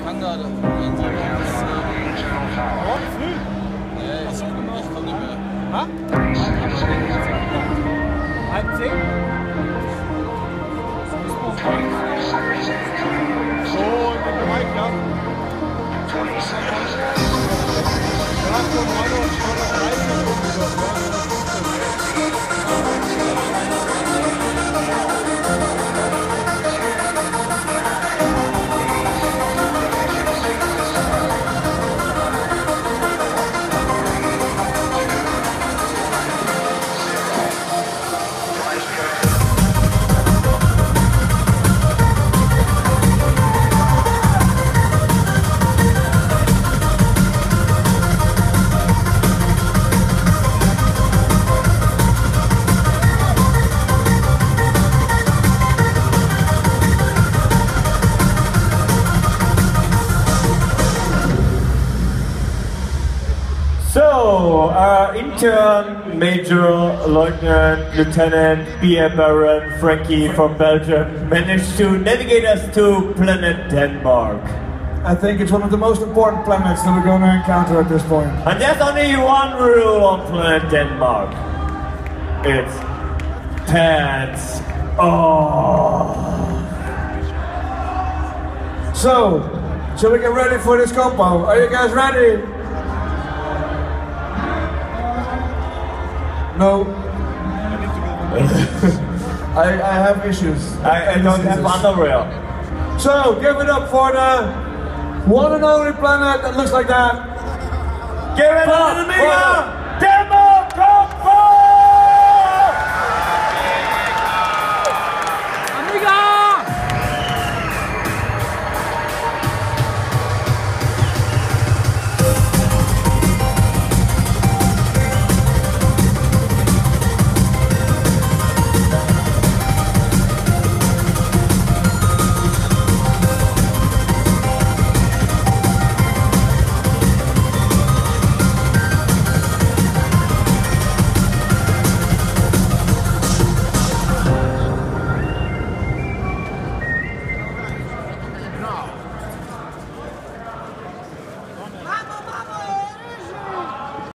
kann da irgendwo morgen früh? Nee, ich komm nicht mehr. Ha? 9:30? So, in dem Bereich, ja. Ja, so 9:30 So, intern, Major, Lieutenant, Lieutenant, Beer Baron, Frankie from Belgium managed to navigate us to planet Denmark. I think it's one of the most important planets that we're going to encounter at this point. And there's only one rule on planet Denmark. It's pants off. So, shall we get ready for this compo? Are you guys ready? No. I have issues. I don't have underwear. So, give it up for the one and only planet that looks like that. Give it up!